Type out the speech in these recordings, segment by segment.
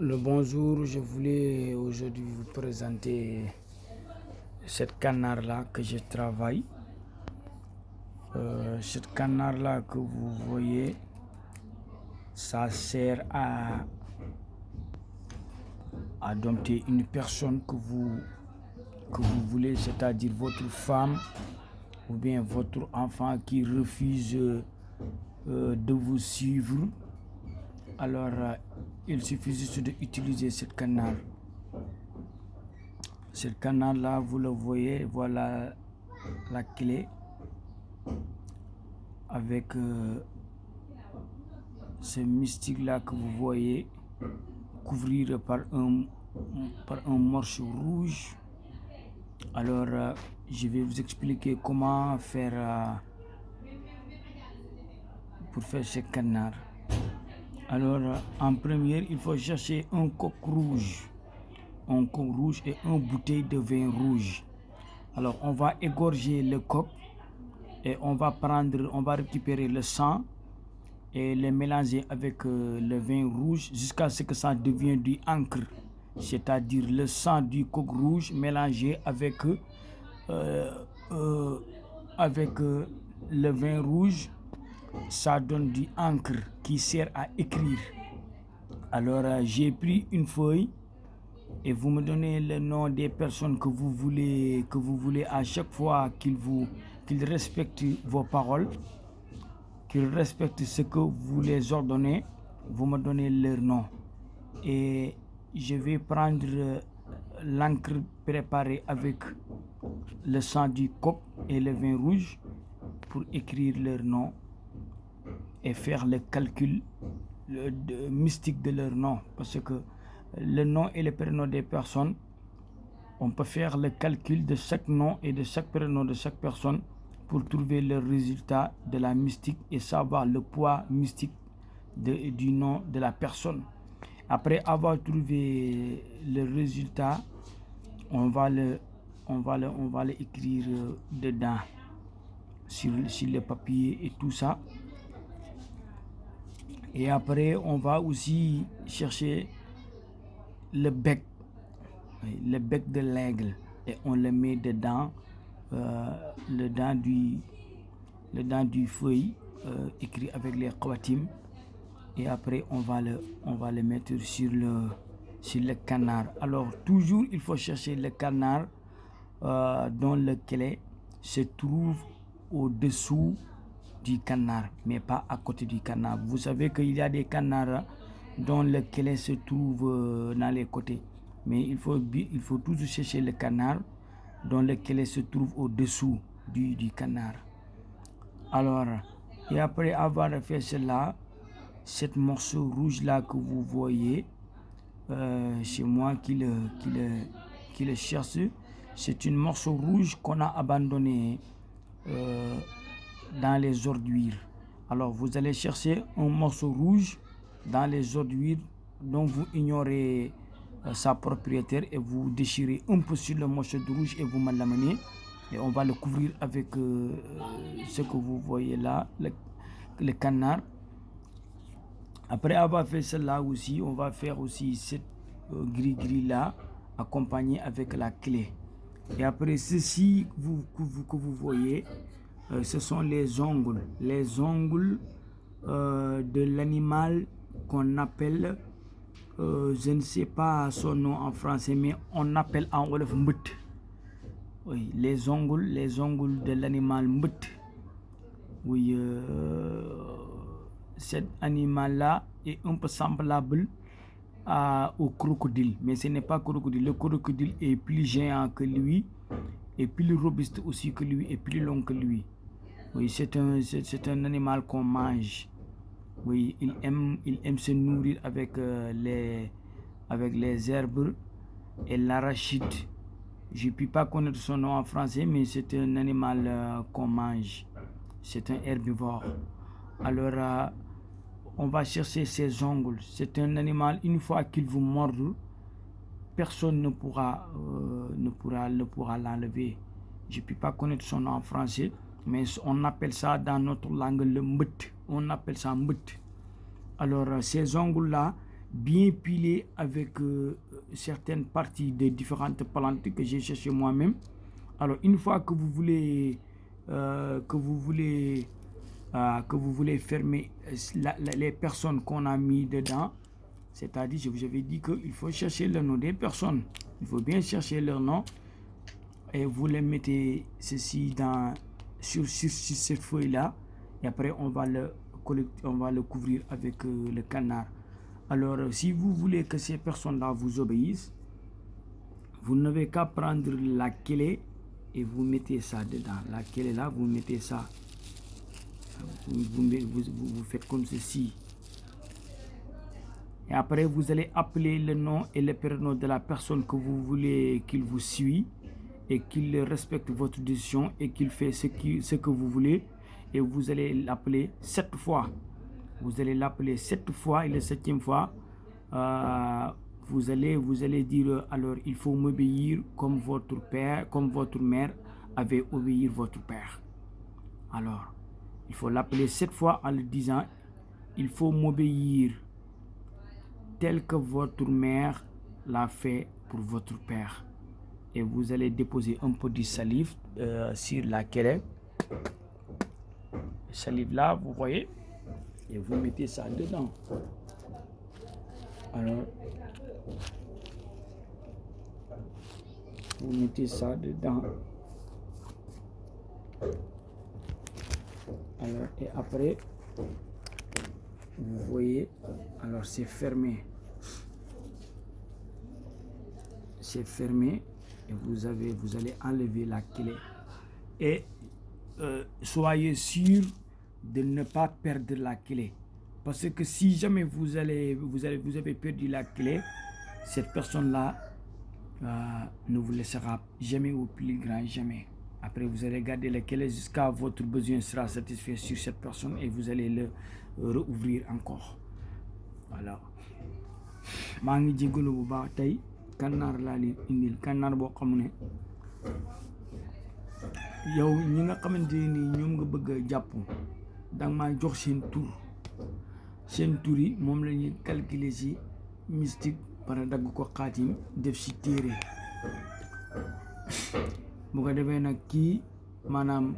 Le bonjour, je voulais aujourd'hui vous présenter cette canard-là que je travaille. Cette canard-là que vous voyez, ça sert à dompter une personne que vous voulez, c'est-à-dire votre femme ou bien votre enfant qui refuse de vous suivre. Alors, il suffit juste d'utiliser cette canard. Cette canard-là, vous le voyez, voilà la clé avec ce mystique-là que vous voyez, couvrir par un morceau rouge. Alors, je vais vous expliquer comment faire pour faire ce canard. Alors, en première, il faut chercher un coq rouge et une bouteille de vin rouge. Alors, on va égorger le coq et on va récupérer le sang et le mélanger avec le vin rouge jusqu'à ce que ça devienne du encre, c'est-à-dire le sang du coq rouge mélangé avec le vin rouge. Ça donne du encre qui sert à écrire. Alors, j'ai pris une feuille et vous me donnez le nom des personnes que vous voulez à chaque fois qu'ils respectent vos paroles, qu'ils respectent ce que vous les ordonnez, vous me donnez leur nom. Et je vais prendre l'encre préparée avec le sang du coq et le vin rouge pour écrire leur nom et faire le calcul mystique de leur nom, parce que le nom et le prénom des personnes, on peut faire le calcul de chaque nom et de chaque prénom de chaque personne pour trouver le résultat de la mystique et savoir le poids mystique du nom de la personne. Après avoir trouvé le résultat, on va le écrire dedans sur le papier et tout ça. Et après, on va aussi chercher le bec de l'aigle et on le met dedans, le dent du feuille écrit avec les khawatim. Et après, on va le mettre sur le canard. Alors, toujours, il faut chercher le canard dont le clé se trouve au-dessous du canard, mais pas à côté du canard. Vous savez qu'il y a des canards dont le clé se trouve dans les côtés. Mais il faut toujours chercher le canard dont le clé se trouve au-dessous du canard. Alors, et après avoir fait cela, cette morceau rouge-là que vous voyez, c'est moi qui le cherche. C'est une morceau rouge qu'on a abandonné dans les ordures. Alors, vous allez chercher un morceau rouge dans les ordures dont vous ignorez sa propriétaire et vous déchirez un peu sur le morceau de rouge et vous me l'amenez. Et on va le couvrir avec ce que vous voyez là, le canard. Après avoir fait cela aussi, on va faire aussi cette gris-gris là, accompagné avec la clé. Et après ceci que vous voyez, ce sont les ongles de l'animal qu'on appelle, je ne sais pas son nom en français, mais on appelle en wolof mbët. Oui, les ongles de l'animal mbët. Oui, cet animal-là est un peu semblable au crocodile, mais ce n'est pas crocodile. Le crocodile est plus géant que lui, et plus robuste aussi que lui, et plus long que lui. Oui, c'est un animal qu'on mange. Oui, il aime se nourrir avec les herbes et l'arachide. Je ne peux pas connaître son nom en français, mais c'est un animal qu'on mange. C'est un herbivore. Alors, on va chercher ses ongles. C'est un animal, une fois qu'il vous mord, personne ne pourra l'enlever. Je ne peux pas connaître son nom en français, mais on appelle ça dans notre langue le mbët. On appelle ça mbët. Alors, ces ongles-là, bien pilé avec certaines parties de différentes plantes que j'ai cherché moi-même. Alors une fois que vous voulez fermer les personnes qu'on a mis dedans, c'est-à-dire je vous avais dit qu'il faut chercher le nom des personnes, il faut bien chercher leur nom et vous les mettez ceci sur cette feuille là, et après on va le couvrir avec le canard. Alors si vous voulez que ces personnes là vous obéissent, vous n'avez qu'à prendre la clé et vous mettez ça dedans. La clé là, vous mettez ça, vous faites comme ceci. Et après, vous allez appeler le nom et le prénom de la personne que vous voulez qu'il vous suive et qu'il respecte votre décision et qu'il fait ce que vous voulez. Et vous allez l'appeler 7 fois. Vous allez l'appeler 7 fois et la 7e fois, vous allez dire, alors il faut m'obéir comme votre père, comme votre mère avait obéi votre père. Alors, il faut l'appeler 7 fois en le disant, il faut m'obéir tel que votre mère l'a fait pour votre père. Et vous allez déposer un peu de salive sur la clé. Salive là, vous voyez, et vous mettez ça dedans. Alors, vous mettez ça dedans. Alors, et après, vous voyez, alors c'est fermé. C'est fermé et vous allez enlever la clé. Et soyez sûr de ne pas perdre la clé. Parce que si jamais vous avez perdu la clé, cette personne-là ne vous laissera jamais au plus grand jamais. Après, vous allez garder la clé jusqu'à votre besoin sera satisfait sur cette personne et vous allez le rouvrir encore. Voilà. maa ngi jégalu bu baax tey kànnaar laa leen indil kànnaar boo xam ne yow ñi nga xamante ni ñoom nga bëgg a jàpp danga maa jox seen tur yi moom la ñuy calculer ci mystique para dagg ko xaatim def ci téere bu ko defee nag kii maanaam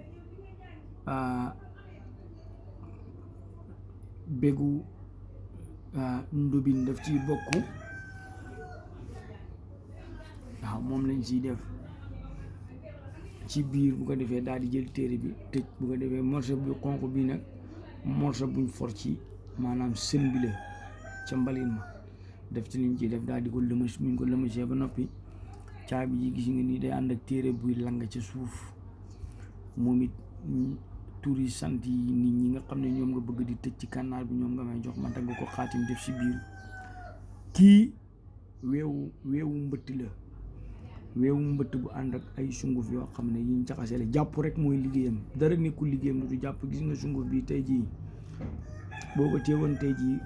bégu ndubin daf ciy bokk waaw moom lañ ciy def ci biir bu ko defee daal di jël téere bi tëj bu ko defee morceau bu xonq bi nag morceau buñ for ci maanaam sën bi la ca mbalin ma def ci liñ ciy def daal di ko lëmas buñ ko lëmasee ba noppi caabi ji gis nga ni day ànd ak téere buy lang ca suuf moom it tur yi sant yi nit ñi nga xam ne ñoom nga bëgg di tëj ci kànnaar bi ñoom nga may jox ma dagg ko xaatim def ci biir kii weewu mbëtt la weewu mbëtt bu ànd ak ay sunguf yoo xam ne yiñ jaxase la jàpp rek mooy liggéeyam dara nekkul liggéeyam du jàpp gis nga sunguf bi tey jii boo ko teewoon tey jii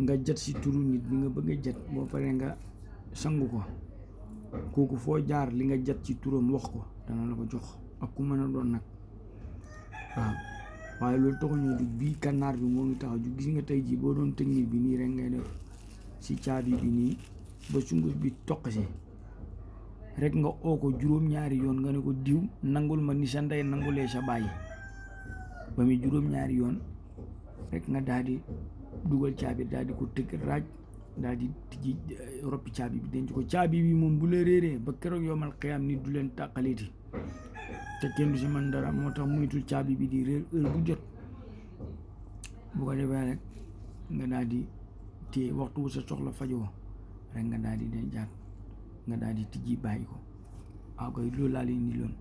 nga jat si turu nit bi nga bëgg a jat boo paree nga sangu ko kooku foo jaar li nga jat ci turam wax ko dana la ko jox ak ku mën a doon nag waaw waaye loolu taxul ñu dugg bii kànnaar bi moo ngi taxaw ju gis nga tey jii boo doon technique bi nii rek ngay def si caabi bi nii ba sunguf bi toq si rek nga oo ko juróom-ñaari yoon nga ne ko diw nangul ma ni sa ndey nangulee sa bàyyi ba muy juróom-ñaari yoon rek nga daal di dugal caabi daal di ko tëgg raaj daal di tijji roppi caabi bi denc ko caabi bi moom bu la réeree ba keroog yomal xiyam nit du leen tàqaleeti te kenn du si man dara moo tax muytul caabi bi di réer heure bu jot bu ko defee rek nga daal di téye waxtu wu sa soxla fajoo rek nga daal di dencaat nga daal di tijji bàyyi ko waaw koy loolu laa leen di loon